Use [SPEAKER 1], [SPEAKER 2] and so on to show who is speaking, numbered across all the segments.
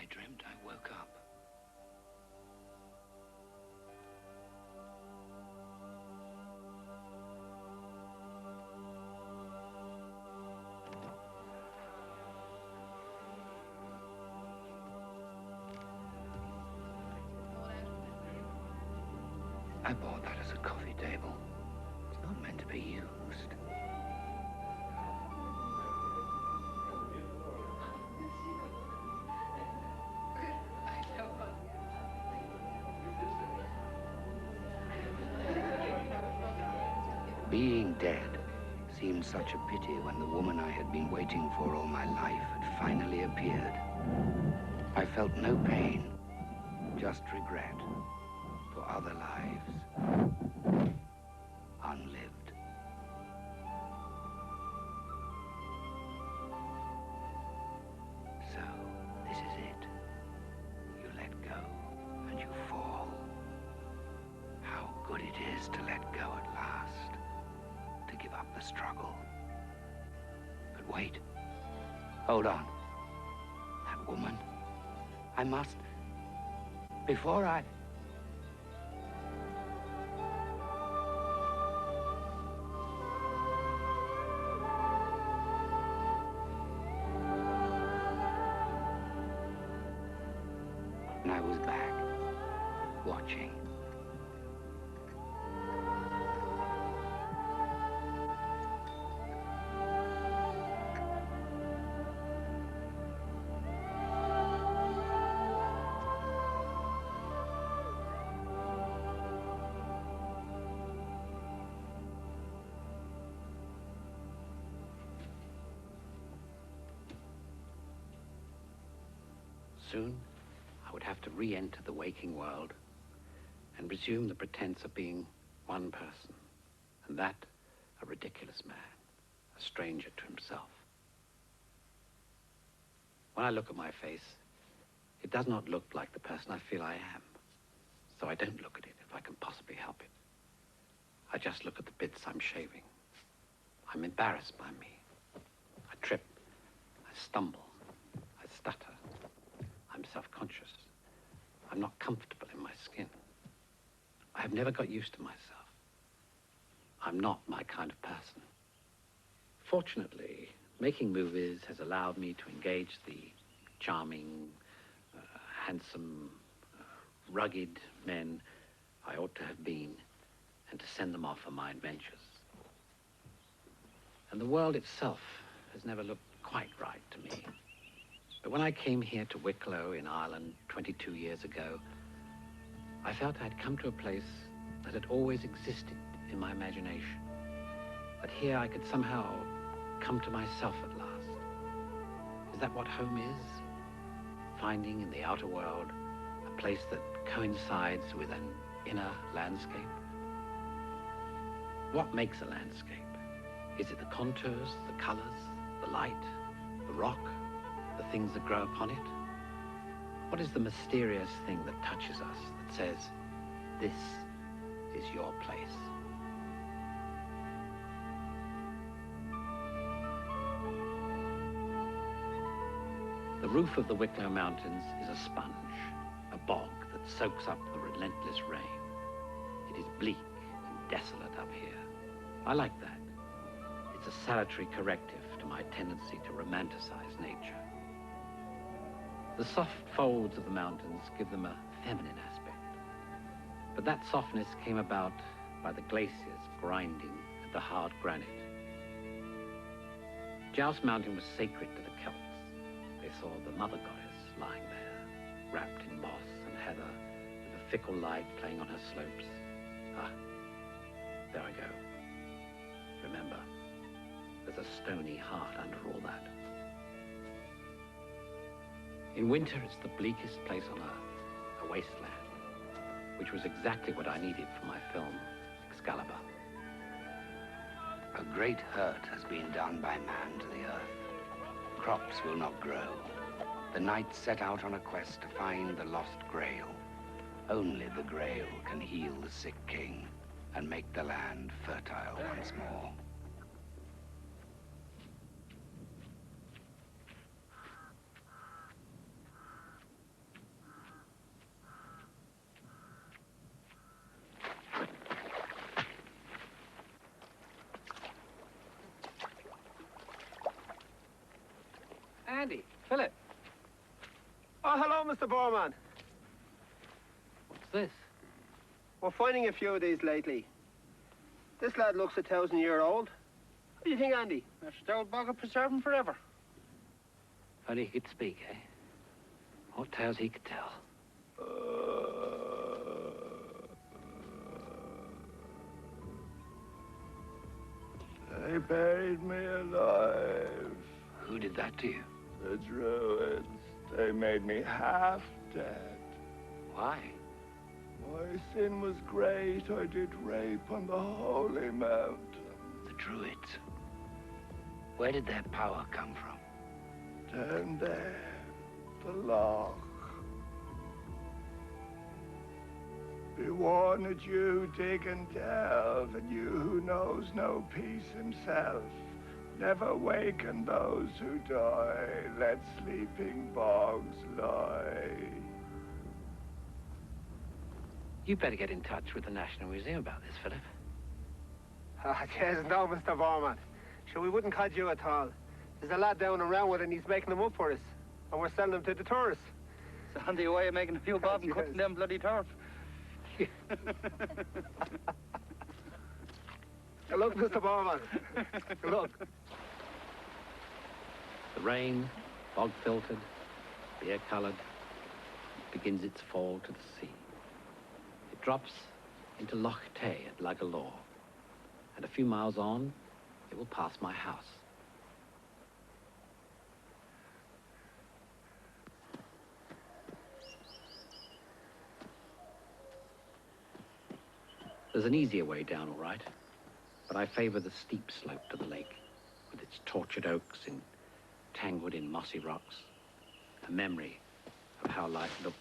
[SPEAKER 1] I dreamt I woke up. I bought that as a coffee table. It's not meant to be used. Being dead seemed such a pity when the woman I had been waiting for all my life had finally appeared. I felt no pain, just regret for other lives unlived. So, this is it. You let go and you fall. How good it is to let go at last. To give up the struggle. But wait. Hold on. That woman. I must... Before I... And I was back, watching. Soon, I would have to re-enter the waking world and resume the pretense of being one person, and that a ridiculous man, a stranger to himself. When I look at my face, it does not look like the person I feel I am, so I don't look at it if I can possibly help it. I just look at the bits I'm shaving. I'm embarrassed by me. I trip, I stumble, I stutter. I'm self-conscious. I'm not comfortable in my skin. I have never got used to myself. I'm not my kind of person. Fortunately, making movies has allowed me to engage the charming, handsome, rugged men I ought to have been, and to send them off on my adventures. And the world itself has never looked quite right to me. But when I came here to Wicklow in Ireland 22 years ago, I felt I'd come to a place that had always existed in my imagination. That here I could somehow come to myself at last. Is that what home is? Finding in the outer world a place that coincides with an inner landscape? What makes a landscape? Is it the contours, the colors, the light, the rock? The things that grow upon it? What is the mysterious thing that touches us, that says, this is your place? The roof of the Wicklow Mountains is a sponge, a bog that soaks up the relentless rain. It is bleak and desolate up here. I like that. It's a salutary corrective to my tendency to romanticize nature. The soft folds of the mountains give them a feminine aspect. But that softness came about by the glaciers grinding at the hard granite. Joust Mountain was sacred to the Celts. They saw the mother goddess lying there, wrapped in moss and heather, with a fickle light playing on her slopes. Ah, there I go. Remember, there's a stony heart under all that. In winter, it's the bleakest place on earth, a wasteland, which was exactly what I needed for my film, Excalibur. A great hurt has been done by man to the earth. Crops will not grow. The knights set out on a quest to find the lost grail. Only the grail can heal the sick king and make the land fertile once more. Philip.
[SPEAKER 2] Oh, hello, Mr. Boorman.
[SPEAKER 1] What's this?
[SPEAKER 2] We're finding a few of these lately. This lad looks 1,000-year-old. What do you think, Andy?
[SPEAKER 3] The old bog will preserve him forever.
[SPEAKER 1] If only he could speak, eh? What tales he could tell.
[SPEAKER 4] They buried me alive.
[SPEAKER 1] Who did that to you?
[SPEAKER 4] The Druids. They made me half dead.
[SPEAKER 1] Why?
[SPEAKER 4] My sin was great. I did rape on the holy mountain.
[SPEAKER 1] The Druids. Where did their power come from?
[SPEAKER 4] Down there, the loch. Be warned, you dig and delve, and you who knows no peace himself. Never waken those who die, let sleeping bogs lie.
[SPEAKER 1] You better get in touch with the National Museum about this, Philip.
[SPEAKER 2] Ah, yes, no, Mr. Boorman. Sure, we wouldn't catch you at all. There's a lad down and round and he's making them up for us. And we're selling them to the tourists.
[SPEAKER 3] It's a handy way of making a few bob and
[SPEAKER 2] Yes.
[SPEAKER 3] cutting them bloody turf.
[SPEAKER 2] Look, Mr. Boorman. Look.
[SPEAKER 1] The rain, fog-filtered, beer-coloured, begins its fall to the sea. It drops into Loch Tay at Lagalore, and a few miles on, it will pass my house. There's an easier way down, all right, but I favor the steep slope to the lake, with its tortured oaks entangled in mossy rocks, a memory of how life looked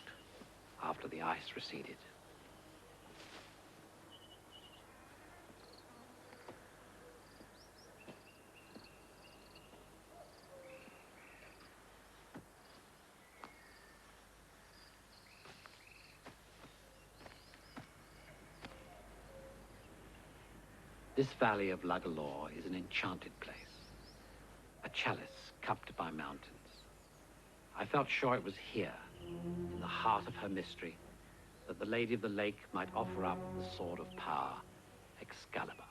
[SPEAKER 1] after the ice receded. This valley of Lagalore is an enchanted place, a chalice cupped by mountains. I felt sure it was here, in the heart of her mystery, that the Lady of the Lake might offer up the sword of power, Excalibur.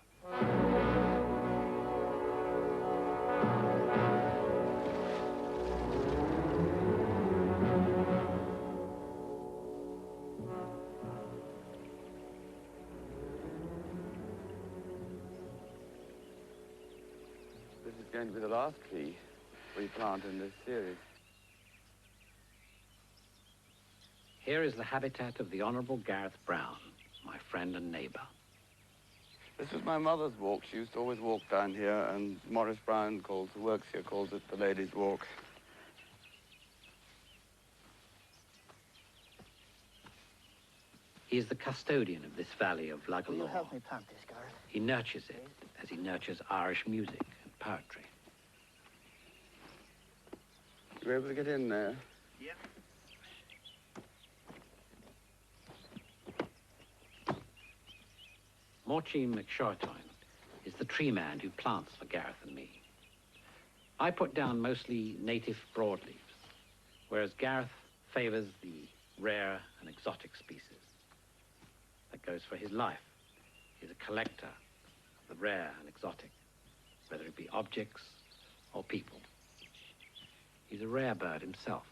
[SPEAKER 5] This is going to be the last tree we plant in this series.
[SPEAKER 1] Here is the habitat of the Honourable Gareth Brown, my friend and neighbour.
[SPEAKER 5] This was my mother's walk. She used to always walk down here, and Maurice Brown, who works here, calls it the Ladies' Walk.
[SPEAKER 1] He is the custodian of this valley of Lagalore.
[SPEAKER 3] Will you help me plant this, Gareth?
[SPEAKER 1] He nurtures it as he nurtures Irish music and poetry.
[SPEAKER 5] You were able to get in there?
[SPEAKER 2] Yeah.
[SPEAKER 1] Morchie McShortoin is the tree man who plants for Gareth and me. I put down mostly native broadleaves, whereas Gareth favors the rare and exotic species. That goes for his life. He's a collector of the rare and exotic, whether it be objects or people. He's a rare bird himself.